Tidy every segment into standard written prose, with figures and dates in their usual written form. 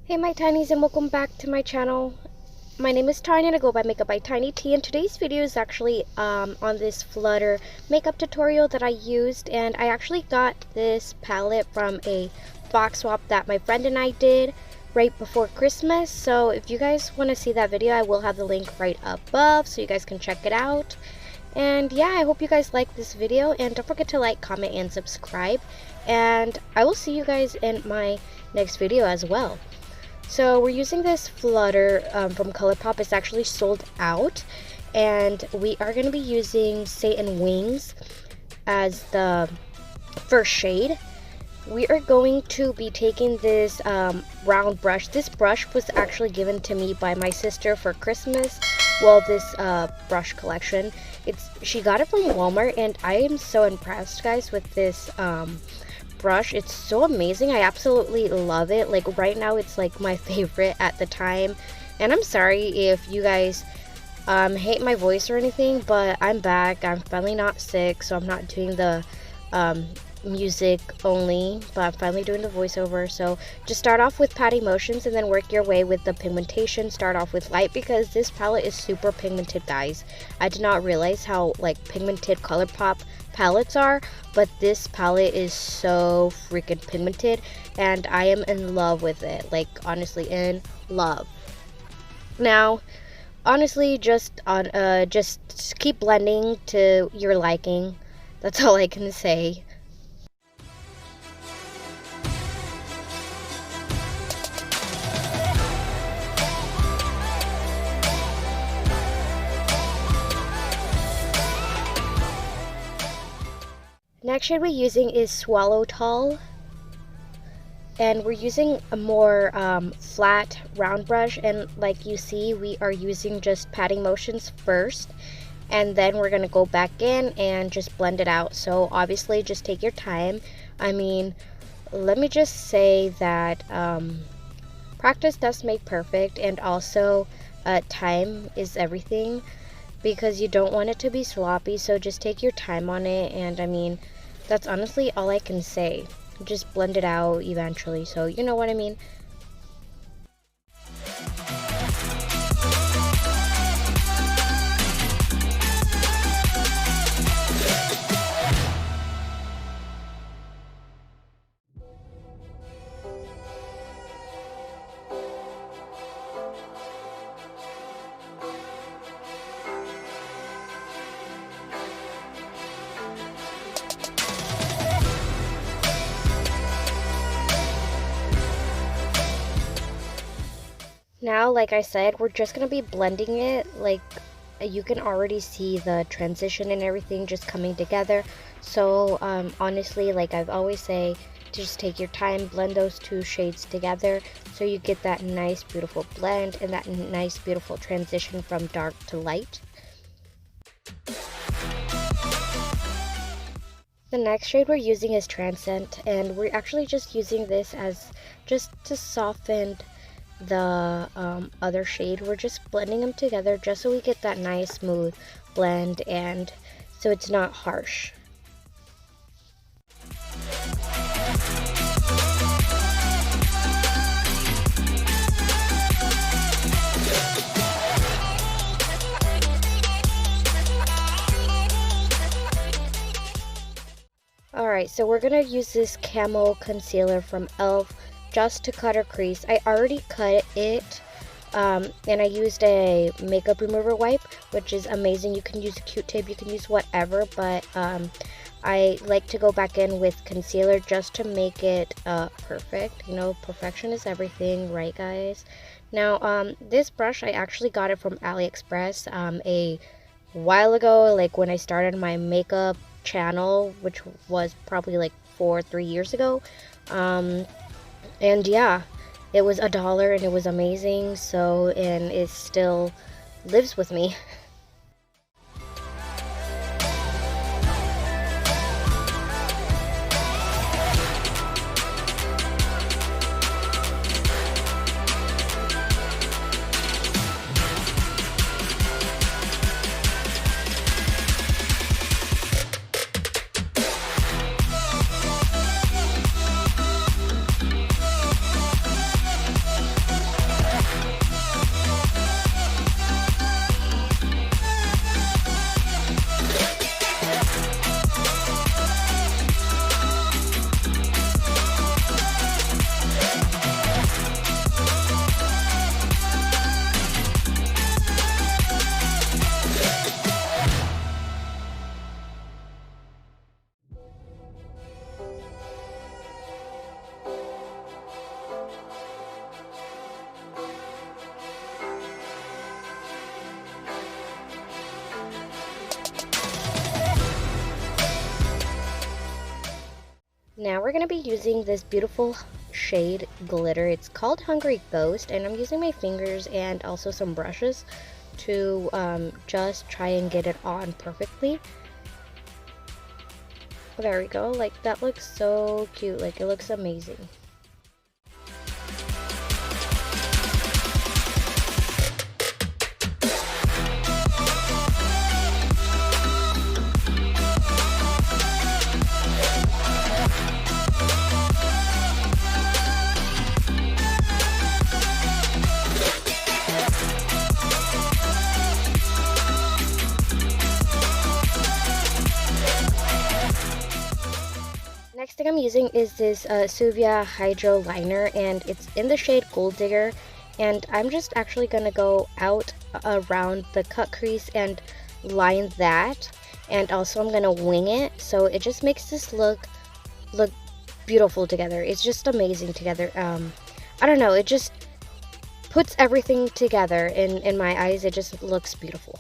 Hey my tinies, and welcome back to my channel. My name is Tiny and I go by Makeup by Tiny T, and today's video is actually on this Flutter makeup tutorial that I used. And I actually got this palette from a box swap that my friend and I did right before Christmas. So if you guys want to see that video, I will have the link right above so you guys can check it out. And yeah, I hope you guys like this video, and don't forget to like, comment, and subscribe. And I will see you guys in my next video as well. So we're using this Flutter from Colourpop. It's actually sold out, and we are going to be using Satan Wings as the first shade. We are going to be taking this round brush. This brush was actually given to me by my sister for Christmas. Well, this brush collection. She got it from Walmart, and I am so impressed, guys, with this brush. It's so amazing. I absolutely love it. Like right now it's like my favorite at the time. And I'm sorry if you guys hate my voice or anything, but I'm back. I'm finally not sick, so I'm not doing the music only, but I'm finally doing the voiceover. So just start off with patting motions and then work your way with the pigmentation. Start off with light because this palette is super pigmented, guys. I did not realize how like pigmented Colourpop palettes are, but this palette is so freaking pigmented and I am in love with it. Like honestly in love. Now honestly just keep blending to your liking. That's all I can say. Next shade we're using is Swallow Tall, and we're using a more flat round brush, and like you see we are using just patting motions first, and then we're going to go back in and just blend it out. So obviously just take your time. I mean, let me just say that practice does make perfect, and also time is everything, because you don't want it to be sloppy. So just take your time on it, and I mean that's honestly all I can say. Just blend it out eventually, so you know what I mean. Now, like I said, we're just going to be blending it. Like, you can already see the transition and everything just coming together. So, honestly, like I've always say, just take your time, blend those two shades together so you get that nice, beautiful blend and that nice, beautiful transition from dark to light. The next shade we're using is Transcend, and we're actually just using this as just to soften the other shade. We're just blending them together just so we get that nice smooth blend and so it's not harsh. Alright, so we're gonna use this Camo Concealer from e.l.f. just to cut our crease. I already cut it, and I used a makeup remover wipe, which is amazing. You can use a Q-tip, you can use whatever, but I like to go back in with concealer just to make it perfect. You know, perfection is everything, right guys? Now, this brush, I actually got it from AliExpress a while ago, like when I started my makeup channel, which was probably like 3 years ago. And yeah, it was $1 and it was amazing. So, and it still lives with me. Now we're going to be using this beautiful shade glitter. It's called Hungry Ghost, and I'm using my fingers and also some brushes to just try and get it on perfectly. There we go. Like, that looks so cute. Like, it looks amazing. Next thing I'm using is this Suvia Hydro Liner, and it's in the shade Gold Digger, and I'm just actually going to go out around the cut crease and line that, and also I'm going to wing it, so it just makes this look beautiful together. It's just amazing together. I don't know, it just puts everything together in my eyes. It just looks beautiful.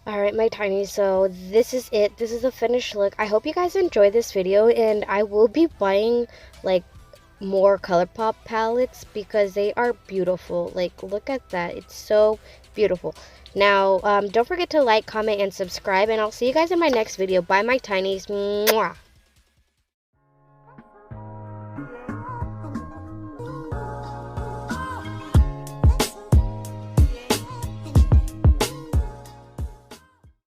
Alright, my tinies, so this is it. This is the finished look. I hope you guys enjoyed this video, and I will be buying, like, more Colourpop palettes because they are beautiful. Like, look at that. It's so beautiful. Now, don't forget to like, comment, and subscribe, and I'll see you guys in my next video. Bye, my tinies. Mwah.